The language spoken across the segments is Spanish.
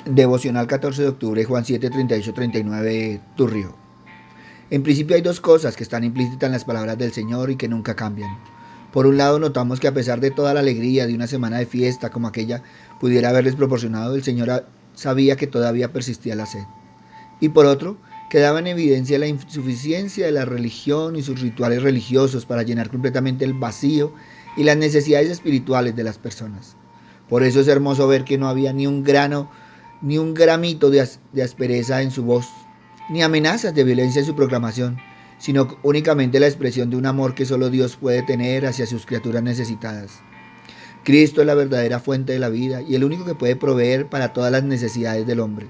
Devocional 14 de octubre, Juan 7, 38-39, Turrio. En principio hay dos cosas que están implícitas en las palabras del Señor y que nunca cambian. Por un lado, notamos que a pesar de toda la alegría de una semana de fiesta como aquella pudiera haberles proporcionado, el Señor sabía que todavía persistía la sed. Y por otro, quedaba en evidencia la insuficiencia de la religión y sus rituales religiosos para llenar completamente el vacío y las necesidades espirituales de las personas. Por eso es hermoso ver que no había ni un gramito de aspereza en su voz, ni amenazas de violencia en su proclamación, sino únicamente la expresión de un amor que solo Dios puede tener hacia sus criaturas necesitadas. Cristo es la verdadera fuente de la vida y el único que puede proveer para todas las necesidades del hombre.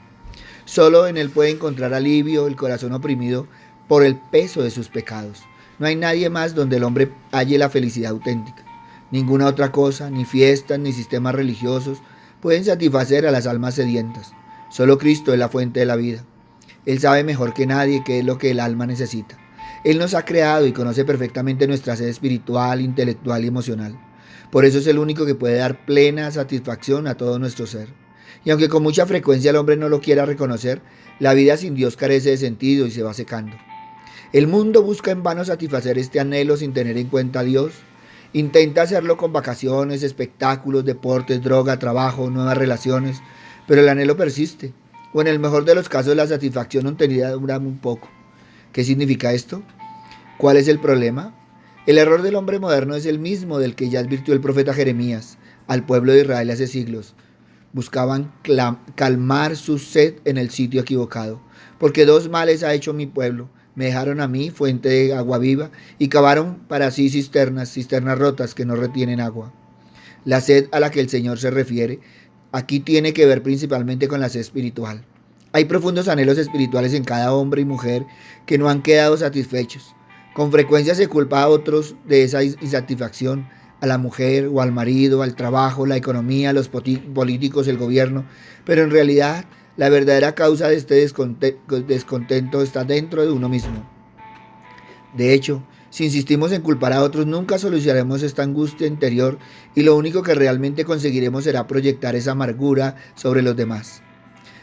Solo en Él puede encontrar alivio el corazón oprimido por el peso de sus pecados. No hay nadie más donde el hombre halle la felicidad auténtica. Ninguna otra cosa, ni fiestas, ni sistemas religiosos, pueden satisfacer a las almas sedientas. Solo Cristo es la fuente de la vida. Él sabe mejor que nadie qué es lo que el alma necesita. Él nos ha creado y conoce perfectamente nuestra sed espiritual, intelectual y emocional. Por eso es el único que puede dar plena satisfacción a todo nuestro ser. Y aunque con mucha frecuencia el hombre no lo quiera reconocer, la vida sin Dios carece de sentido y se va secando. El mundo busca en vano satisfacer este anhelo sin tener en cuenta a Dios. Intenta hacerlo con vacaciones, espectáculos, deportes, droga, trabajo, nuevas relaciones, pero el anhelo persiste. O en el mejor de los casos la satisfacción obtenida dura muy poco. ¿Qué significa esto? ¿Cuál es el problema? El error del hombre moderno es el mismo del que ya advirtió el profeta Jeremías al pueblo de Israel hace siglos. Buscaban calmar su sed en el sitio equivocado, porque dos males ha hecho mi pueblo. Me dejaron a mí fuente de agua viva y cavaron para sí cisternas rotas que no retienen agua. La sed a la que el Señor se refiere aquí tiene que ver principalmente con la sed espiritual. Hay profundos anhelos espirituales en cada hombre y mujer que no han quedado satisfechos. Con frecuencia se culpa a otros de esa insatisfacción, a la mujer o al marido, al trabajo, la economía, los políticos, el gobierno, pero en realidad la verdadera causa de este descontento está dentro de uno mismo. De hecho, si insistimos en culpar a otros, nunca solucionaremos esta angustia interior y lo único que realmente conseguiremos será proyectar esa amargura sobre los demás.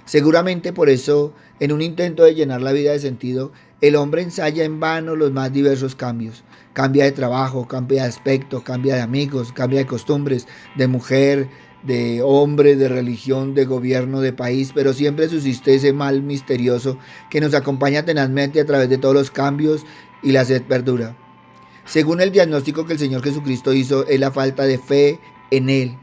Seguramente por eso, en un intento de llenar la vida de sentido, el hombre ensaya en vano los más diversos cambios. Cambia de trabajo, cambia de aspecto, cambia de amigos, cambia de costumbres, de mujer, de hombre, de religión, de gobierno, de país, pero siempre subsiste ese mal misterioso que nos acompaña tenazmente a través de todos los cambios y la sed perdura. Según el diagnóstico que el Señor Jesucristo hizo, es la falta de fe en Él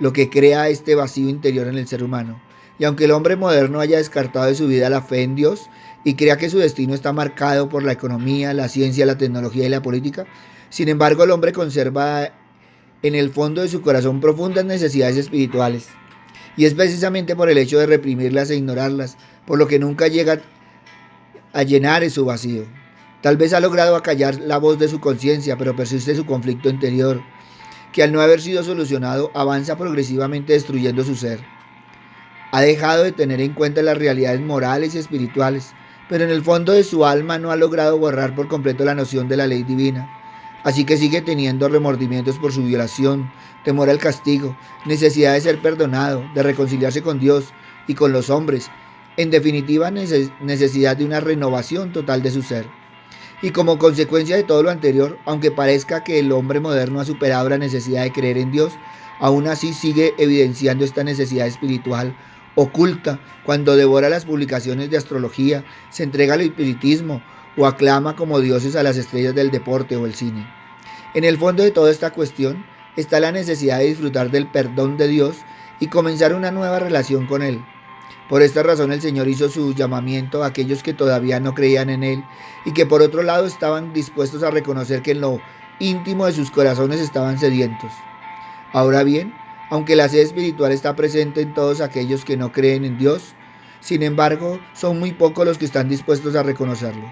lo que crea este vacío interior en el ser humano. Y aunque el hombre moderno haya descartado de su vida la fe en Dios y crea que su destino está marcado por la economía, la ciencia, la tecnología y la política, sin embargo el hombre conserva en el fondo de su corazón profundas necesidades espirituales. Y es precisamente por el hecho de reprimirlas e ignorarlas, por lo que nunca llega a llenar su vacío. Tal vez ha logrado acallar la voz de su conciencia, pero persiste su conflicto interior, que al no haber sido solucionado avanza progresivamente destruyendo su ser. Ha dejado de tener en cuenta las realidades morales y espirituales, pero en el fondo de su alma no ha logrado borrar por completo la noción de la ley divina. Así que sigue teniendo remordimientos por su violación, temor al castigo, necesidad de ser perdonado, de reconciliarse con Dios y con los hombres, en definitiva necesidad de una renovación total de su ser. Y como consecuencia de todo lo anterior, aunque parezca que el hombre moderno ha superado la necesidad de creer en Dios, aún así sigue evidenciando esta necesidad espiritual oculta cuando devora las publicaciones de astrología, se entrega al espiritismo o aclama como dioses a las estrellas del deporte o el cine. En el fondo de toda esta cuestión está la necesidad de disfrutar del perdón de Dios y comenzar una nueva relación con Él. Por esta razón el Señor hizo su llamamiento a aquellos que todavía no creían en Él y que por otro lado estaban dispuestos a reconocer que en lo íntimo de sus corazones estaban sedientos. Ahora bien, aunque la sed espiritual está presente en todos aquellos que no creen en Dios, sin embargo, son muy pocos los que están dispuestos a reconocerlo.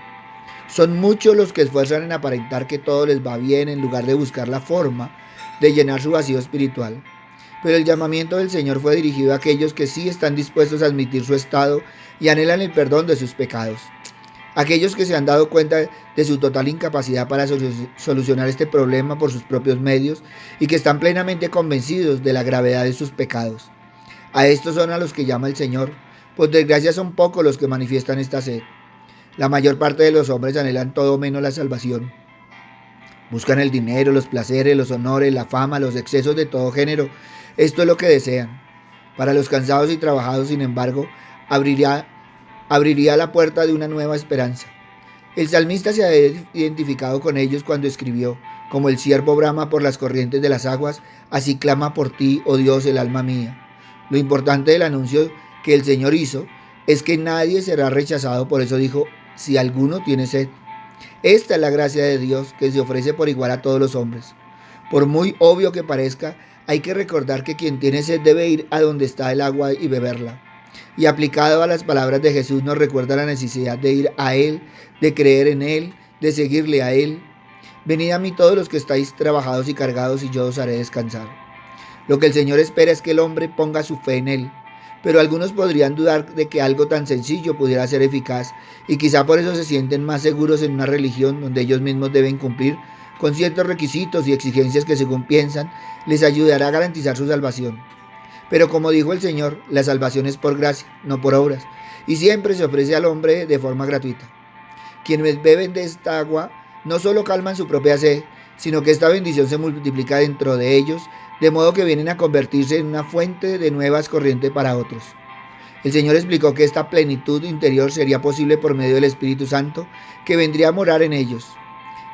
Son muchos los que esfuerzan en aparentar que todo les va bien en lugar de buscar la forma de llenar su vacío espiritual. Pero el llamamiento del Señor fue dirigido a aquellos que sí están dispuestos a admitir su estado y anhelan el perdón de sus pecados. Aquellos que se han dado cuenta de su total incapacidad para solucionar este problema por sus propios medios y que están plenamente convencidos de la gravedad de sus pecados. A estos son a los que llama el Señor. Por desgracia son pocos los que manifiestan esta sed. La mayor parte de los hombres anhelan todo menos la salvación. Buscan el dinero, los placeres, los honores, la fama, los excesos de todo género. Esto es lo que desean. Para los cansados y trabajados, sin embargo, abriría la puerta de una nueva esperanza. El salmista se ha identificado con ellos cuando escribió: como el ciervo brama por las corrientes de las aguas, así clama por ti, oh Dios, el alma mía. Lo importante del anuncio que el Señor hizo es que nadie será rechazado, por eso dijo: si alguno tiene sed. Esta es la gracia de Dios que se ofrece por igual a todos los hombres. Por muy obvio que parezca, hay que recordar que quien tiene sed debe ir a donde está el agua y beberla. Y aplicado a las palabras de Jesús nos recuerda la necesidad de ir a Él, de creer en Él, de seguirle a Él. Venid a mí todos los que estáis trabajados y cargados y yo os haré descansar. Lo que el Señor espera es que el hombre ponga su fe en Él. Pero algunos podrían dudar de que algo tan sencillo pudiera ser eficaz y quizá por eso se sienten más seguros en una religión donde ellos mismos deben cumplir con ciertos requisitos y exigencias que, según piensan, les ayudará a garantizar su salvación. Pero como dijo el Señor, la salvación es por gracia, no por obras, y siempre se ofrece al hombre de forma gratuita. Quienes beben de esta agua no solo calman su propia sed, sino que esta bendición se multiplica dentro de ellos, de modo que vienen a convertirse en una fuente de nuevas corrientes para otros. El Señor explicó que esta plenitud interior sería posible por medio del Espíritu Santo, que vendría a morar en ellos.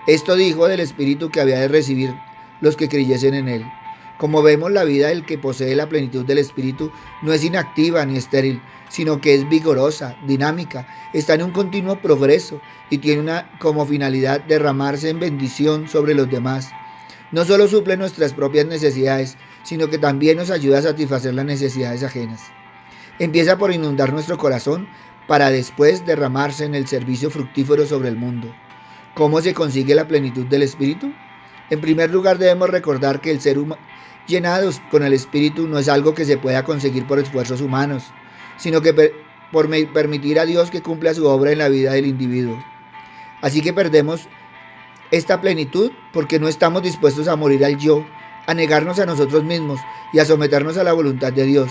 Esto dijo del Espíritu que había de recibir los que creyesen en Él. Como vemos, la vida del que posee la plenitud del Espíritu no es inactiva ni estéril, sino que es vigorosa, dinámica, está en un continuo progreso y tiene como finalidad derramarse en bendición sobre los demás. No solo suple nuestras propias necesidades, sino que también nos ayuda a satisfacer las necesidades ajenas. Empieza por inundar nuestro corazón para después derramarse en el servicio fructífero sobre el mundo. ¿Cómo se consigue la plenitud del Espíritu? En primer lugar, debemos recordar que el ser humano llenados con el Espíritu no es algo que se pueda conseguir por esfuerzos humanos, sino que por permitir a Dios que cumpla su obra en la vida del individuo. Así que perdemos esta plenitud porque no estamos dispuestos a morir al yo, a negarnos a nosotros mismos y a someternos a la voluntad de Dios.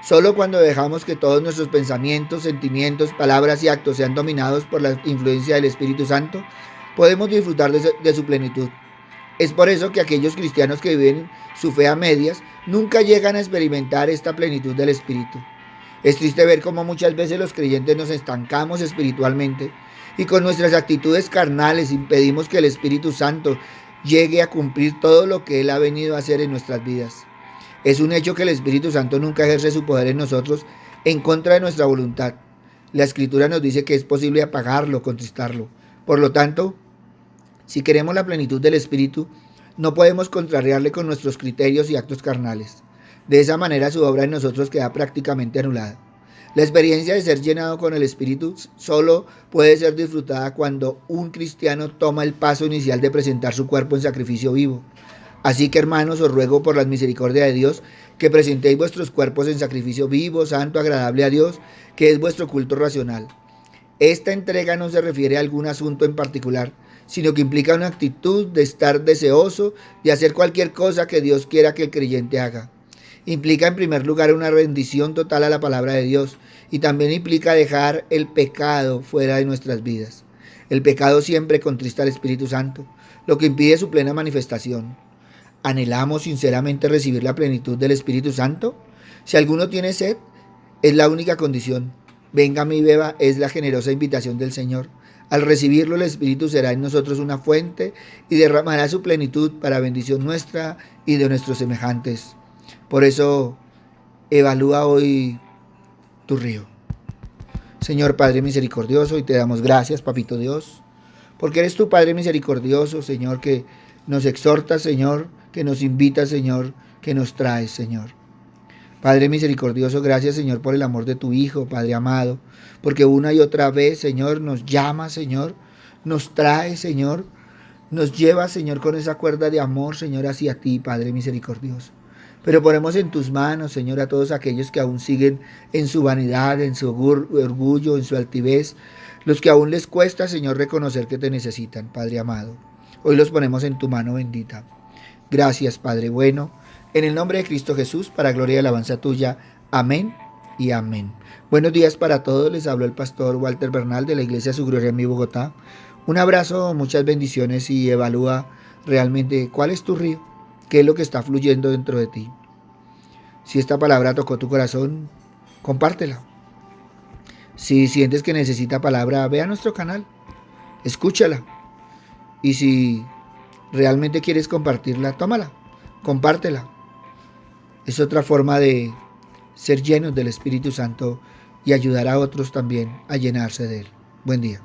Solo cuando dejamos que todos nuestros pensamientos, sentimientos, palabras y actos sean dominados por la influencia del Espíritu Santo, podemos disfrutar de su plenitud. Es por eso que aquellos cristianos que viven su fe a medias nunca llegan a experimentar esta plenitud del Espíritu. Es triste ver cómo muchas veces los creyentes nos estancamos espiritualmente y con nuestras actitudes carnales impedimos que el Espíritu Santo llegue a cumplir todo lo que Él ha venido a hacer en nuestras vidas. Es un hecho que el Espíritu Santo nunca ejerce su poder en nosotros en contra de nuestra voluntad. La Escritura nos dice que es posible apagarlo, contristarlo. Por lo tanto, si queremos la plenitud del Espíritu, no podemos contrariarle con nuestros criterios y actos carnales. De esa manera su obra en nosotros queda prácticamente anulada. La experiencia de ser llenado con el Espíritu solo puede ser disfrutada cuando un cristiano toma el paso inicial de presentar su cuerpo en sacrificio vivo. Así que, hermanos, os ruego por la misericordia de Dios que presentéis vuestros cuerpos en sacrificio vivo, santo, agradable a Dios, que es vuestro culto racional. Esta entrega no se refiere a algún asunto en particular, sino que implica una actitud de estar deseoso de hacer cualquier cosa que Dios quiera que el creyente haga. Implica en primer lugar una rendición total a la palabra de Dios y también implica dejar el pecado fuera de nuestras vidas. El pecado siempre contrista al Espíritu Santo, lo que impide su plena manifestación. ¿Anhelamos sinceramente recibir la plenitud del Espíritu Santo? Si alguno tiene sed, es la única condición. Venga a mí y beba es la generosa invitación del Señor. Al recibirlo, el Espíritu será en nosotros una fuente y derramará su plenitud para bendición nuestra y de nuestros semejantes. Por eso, evalúa hoy tu río. Señor Padre misericordioso, y te damos gracias, Papito Dios, porque eres tu Padre misericordioso, Señor, que nos exhorta, Señor, que nos invita, Señor, que nos traes, Señor. Padre misericordioso, gracias, Señor, por el amor de tu Hijo, Padre amado, porque una y otra vez, Señor, nos llama, Señor, nos trae, Señor, nos lleva, Señor, con esa cuerda de amor, Señor, hacia ti, Padre misericordioso. Pero ponemos en tus manos, Señor, a todos aquellos que aún siguen en su vanidad, en su orgullo, en su altivez, los que aún les cuesta, Señor, reconocer que te necesitan, Padre amado. Hoy los ponemos en tu mano bendita. Gracias, Padre bueno. En el nombre de Cristo Jesús, para gloria y alabanza tuya. Amén y amén. Buenos días para todos, les habló el pastor Walter Bernal de la Iglesia Su Gloria en mi Bogotá. Un abrazo, muchas bendiciones y evalúa realmente cuál es tu río, qué es lo que está fluyendo dentro de ti. Si esta palabra tocó tu corazón, compártela. Si sientes que necesita palabra, ve a nuestro canal, escúchala. Y si realmente quieres compartirla, tómala, compártela. Es otra forma de ser llenos del Espíritu Santo y ayudar a otros también a llenarse de él. Buen día.